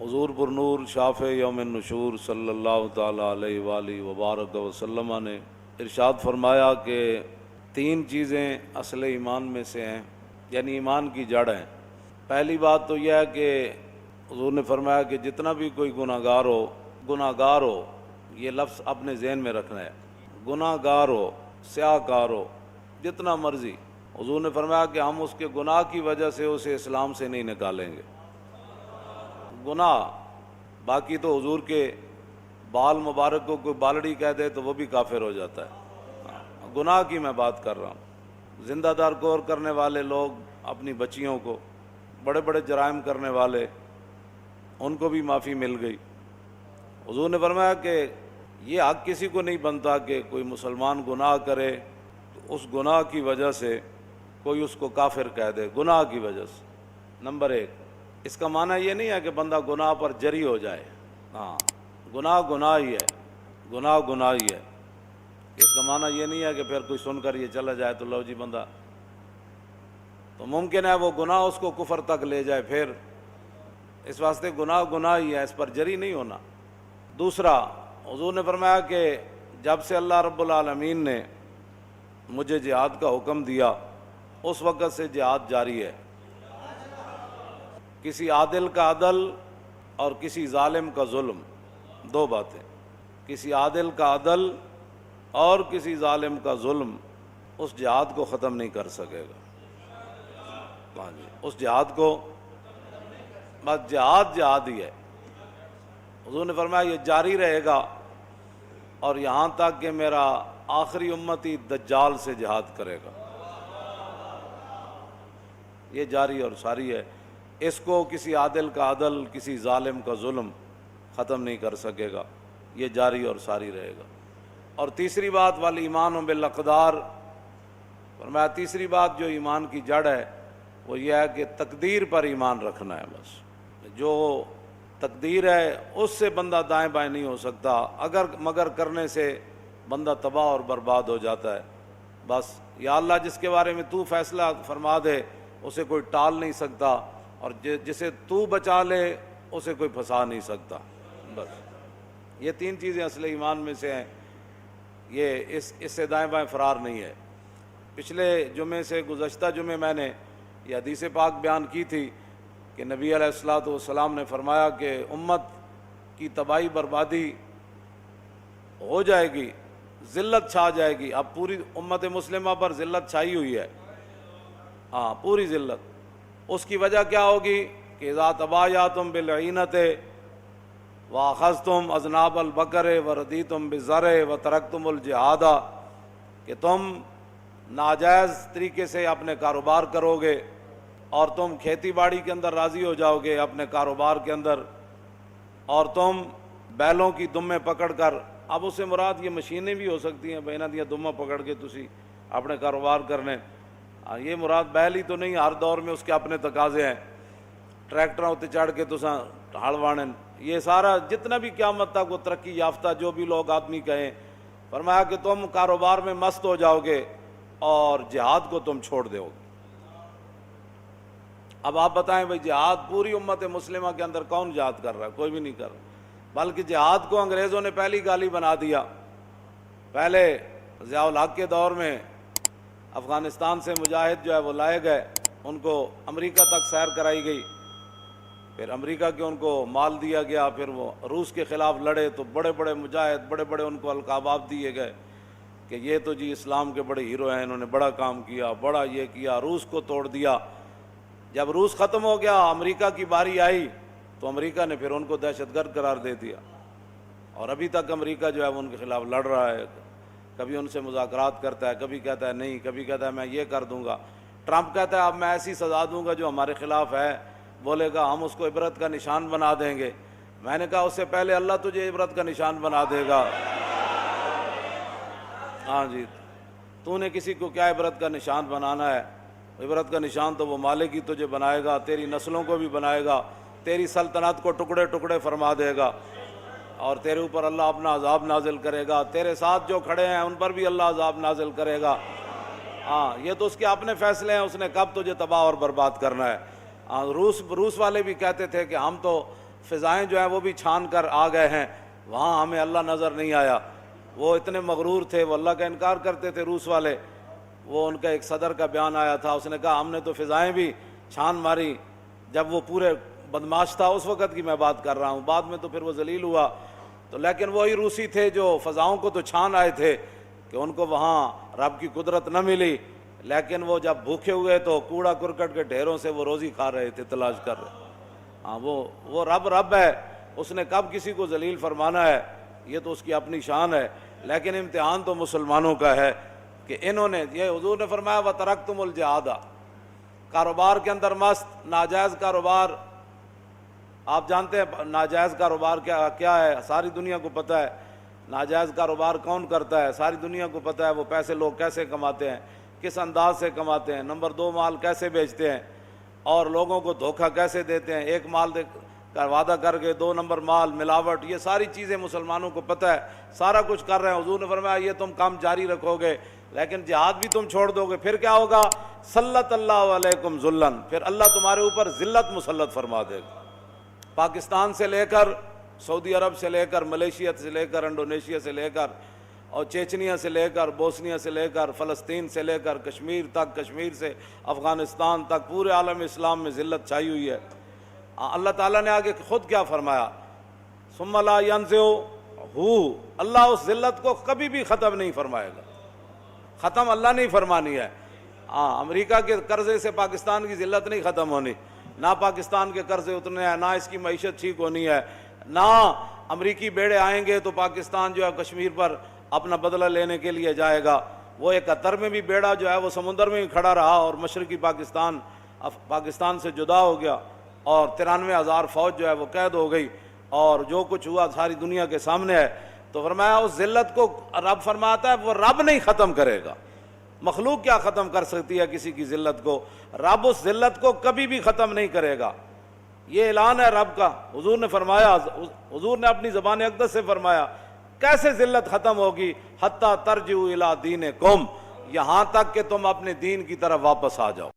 حضور پر نور شافع یوم النشور صلی اللہ تعالیٰ علیہ وآلہ وبارک وسلم نے ارشاد فرمایا کہ 3 چیزیں اصل ایمان میں سے ہیں، یعنی ایمان کی جڑ ہیں۔ پہلی بات تو یہ ہے کہ حضور نے فرمایا کہ جتنا بھی کوئی گناہگار ہو، یہ لفظ اپنے ذہن میں رکھنا ہے، گناہگار ہو، سیاہ کار ہو، جتنا مرضی، حضور نے فرمایا کہ ہم اس کے گناہ کی وجہ سے اسے اسلام سے نہیں نکالیں گے۔ گناہ، باقی تو حضور کے بال مبارک کو کوئی بالڑی کہہ دے تو وہ بھی کافر ہو جاتا ہے۔ گناہ کی میں بات کر رہا ہوں۔ زندہ دار کور کرنے والے لوگ اپنی بچیوں کو، بڑے بڑے جرائم کرنے والے، ان کو بھی معافی مل گئی۔ حضور نے فرمایا کہ یہ حق کسی کو نہیں بنتا کہ کوئی مسلمان گناہ کرے تو اس گناہ کی وجہ سے کوئی اس کو کافر کہہ دے، گناہ کی وجہ سے۔ نمبر 1، اس کا معنی یہ نہیں ہے کہ بندہ گناہ پر جری ہو جائے، ہاں، گناہ ہی ہے، گناہ ہی ہے۔ اس کا معنی یہ نہیں ہے کہ پھر کوئی سن کر یہ چلا جائے تو لو جی بندہ، تو ممکن ہے وہ گناہ اس کو کفر تک لے جائے، پھر اس واسطے گناہ ہی ہے، اس پر جری نہیں ہونا۔ دوسرا، حضور نے فرمایا کہ جب سے اللہ رب العالمین نے مجھے جہاد کا حکم دیا اس وقت سے جہاد جاری ہے۔ کسی عادل کا عدل اور کسی ظالم کا ظلم، 2 باتیں، کسی عادل کا عدل اور کسی ظالم کا ظلم اس جہاد کو ختم نہیں کر سکے گا۔ ہاں جی، اس جہاد کو، بس جہاد ہی ہے۔ حضور نے فرمایا یہ جاری رہے گا اور یہاں تک کہ میرا آخری امتی دجال سے جہاد کرے گا، یہ جاری اور ساری ہے۔ اس کو کسی عادل کا عدل، کسی ظالم کا ظلم ختم نہیں کر سکے گا، یہ جاری اور ساری رہے گا۔ اور تیسری بات، والایمان بالاقدار، فرمایا تیسری بات جو ایمان کی جڑ ہے وہ یہ ہے کہ تقدیر پر ایمان رکھنا ہے۔ بس جو تقدیر ہے اس سے بندہ دائیں بائیں نہیں ہو سکتا، مگر کرنے سے بندہ تباہ اور برباد ہو جاتا ہے۔ بس یا اللہ جس کے بارے میں تو فیصلہ فرما دے اسے کوئی ٹال نہیں سکتا، اور جسے تو بچا لے اسے کوئی پھنسا نہیں سکتا۔ بس یہ 3 چیزیں اصل ایمان میں سے ہیں، یہ اس سے دائیں بائیں فرار نہیں ہے۔ پچھلے جمعے سے گزشتہ جمعے میں نے یہ حدیث پاک بیان کی تھی کہ نبی علیہ الصلوۃ والسلام نے فرمایا کہ امت کی تباہی بربادی ہو جائے گی، ذلت چھا جائے گی۔ اب پوری امت مسلمہ پر ذلت چھائی ہوئی ہے، ہاں، پوری ذلت۔ اس کی وجہ کیا ہوگی کہ اذا تبایعتم بالعینۃ واخذتم اذناب البقر وردیتم بالزرع وترکتم الجہاد، کہ تم ناجائز طریقے سے اپنے کاروبار کرو گے اور تم کھیتی باڑی کے اندر راضی ہو جاؤ گے اپنے کاروبار کے اندر، اور تم بیلوں کی دمیں پکڑ کر، اب اس سے مراد یہ مشینیں بھی ہو سکتی ہیں، بہنا دیا دمہ پکڑ کے تسی اپنے کاروبار کرنے، یہ مراد بیل ہی تو نہیں، ہر دور میں اس کے اپنے تقاضے ہیں، ٹریکٹراں اتنے چڑھ کے تساں ہل وانے، یہ سارا جتنا بھی قیامت تک وہ ترقی یافتہ جو بھی لوگ آدمی کہیں، فرمایا کہ تم کاروبار میں مست ہو جاؤ گے اور جہاد کو تم چھوڑ دو گے۔ اب آپ بتائیں بھائی، جہاد پوری امت مسلمہ کے اندر کون جہاد کر رہا ہے؟ کوئی بھی نہیں کر رہا، بلکہ جہاد کو انگریزوں نے پہلی گالی بنا دیا۔ پہلے ضیاء الحق کے دور میں افغانستان سے مجاہد جو ہے وہ لائے گئے، ان کو امریکہ تک سیر کرائی گئی، پھر امریکہ کے ان کو مال دیا گیا، پھر وہ روس کے خلاف لڑے تو بڑے بڑے مجاہد، بڑے بڑے ان کو القابات دیے گئے کہ یہ تو جی اسلام کے بڑے ہیرو ہیں، انہوں نے بڑا کام کیا، بڑا یہ کیا، روس کو توڑ دیا۔ جب روس ختم ہو گیا، امریکہ کی باری آئی تو امریکہ نے پھر ان کو دہشت گرد قرار دے دیا، اور ابھی تک امریکہ جو ہے وہ ان کے خلاف لڑ رہا ہے، کبھی ان سے مذاکرات کرتا ہے، کبھی کہتا ہے نہیں، کبھی کہتا ہے میں یہ کر دوں گا۔ ٹرمپ کہتا ہے اب میں ایسی سزا دوں گا جو ہمارے خلاف ہے، بولے گا ہم اس کو عبرت کا نشان بنا دیں گے۔ میں نے کہا اس سے پہلے اللہ تجھے عبرت کا نشان بنا دے گا۔ ہاں جی، تو نے کسی کو کیا عبرت کا نشان بنانا ہے؟ عبرت کا نشان تو وہ مالک ہی تجھے بنائے گا، تیری نسلوں کو بھی بنائے گا، تیری سلطنت کو ٹکڑے ٹکڑے فرما دے گا، اور تیرے اوپر اللہ اپنا عذاب نازل کرے گا، تیرے ساتھ جو کھڑے ہیں ان پر بھی اللہ عذاب نازل کرے گا۔ ہاں، یہ تو اس کے اپنے فیصلے ہیں، اس نے کب تجھے تباہ اور برباد کرنا ہے۔ روس والے بھی کہتے تھے کہ ہم تو فضائیں جو ہیں وہ بھی چھان کر آ گئے ہیں، وہاں ہمیں اللہ نظر نہیں آیا۔ وہ اتنے مغرور تھے، وہ اللہ کا انکار کرتے تھے روس والے۔ وہ ان کا ایک صدر کا بیان آیا تھا، اس نے کہا ہم نے تو فضائیں بھی چھان ماری، جب وہ پورے بدماش تھا اس وقت کی میں بات کر رہا ہوں، بعد میں تو پھر وہ ذلیل ہوا۔ تو لیکن وہی روسی تھے جو فضاؤں کو تو چھان آئے تھے کہ ان کو وہاں رب کی قدرت نہ ملی، لیکن وہ جب بھوکے ہوئے تو کوڑا کرکٹ کے ڈھیروں سے وہ روزی کھا رہے تھے، تلاش کر رہے۔ ہاں وہ رب ہے، اس نے کب کسی کو ذلیل فرمانا ہے یہ تو اس کی اپنی شان ہے، لیکن امتحان تو مسلمانوں کا ہے کہ انہوں نے، یہ حضور نے فرمایا وَتَرَكْتُمُ الْجِهَادَ، کاروبار کے اندر مست، ناجائز کاروبار۔ آپ جانتے ہیں ناجائز کاروبار کیا ہے، ساری دنیا کو پتہ ہے ناجائز کاروبار کون کرتا ہے، ساری دنیا کو پتہ ہے وہ پیسے لوگ کیسے کماتے ہیں، کس انداز سے کماتے ہیں، نمبر 2 مال کیسے بیچتے ہیں اور لوگوں کو دھوکہ کیسے دیتے ہیں، ایک مال کا وعدہ کر کے 2 نمبر مال، ملاوٹ، یہ ساری چیزیں مسلمانوں کو پتہ ہے، سارا کچھ کر رہے ہیں۔ حضور نے فرمایا یہ تم کام جاری رکھو گے لیکن جہاد بھی تم چھوڑ دو گے، پھر کیا ہوگا؟ سلط اللہ علیکم ذلًا، پھر اللہ تمہارے اوپر ذلت مسلط فرما دے گا۔ پاکستان سے لے کر سعودی عرب سے لے کر ملیشیا سے لے کر انڈونیشیا سے لے کر اور چیچنیا سے لے کر بوسنیا سے لے کر فلسطین سے لے کر کشمیر تک، کشمیر سے افغانستان تک، پورے عالم اسلام میں ذلت چھائی ہوئی ہے۔ اللہ تعالیٰ نے آگے خود کیا فرمایا؟ ثم لا ينزعه، اللہ اس ذلت کو کبھی بھی ختم نہیں فرمائے گا، ختم اللہ نہیں فرمانی ہے۔ امریکہ کے قرضے سے پاکستان کی ذلت نہیں ختم ہونی، نہ پاکستان کے قرضے اتنے ہیں، نہ اس کی معیشت ٹھیک ہونی ہے، نہ امریکی بیڑے آئیں گے تو پاکستان جو ہے کشمیر پر اپنا بدلہ لینے کے لیے جائے گا۔ وہ 71 میں بھی بیڑا جو ہے وہ سمندر میں ہی کھڑا رہا اور مشرقی پاکستان سے جدا ہو گیا، اور 93,000 فوج جو ہے وہ قید ہو گئی، اور جو کچھ ہوا ساری دنیا کے سامنے ہے۔ تو فرمایا اس ذلت کو رب فرماتا ہے وہ رب نہیں ختم کرے گا، مخلوق کیا ختم کر سکتی ہے کسی کی ذلت کو؟ رب اس ذلت کو کبھی بھی ختم نہیں کرے گا، یہ اعلان ہے رب کا۔ حضور نے فرمایا، حضور نے اپنی زبان اقدس سے فرمایا کیسے ذلت ختم ہوگی؟ حتی ترجعوا الی دینکم، یہاں تک کہ تم اپنے دین کی طرف واپس آ جاؤ۔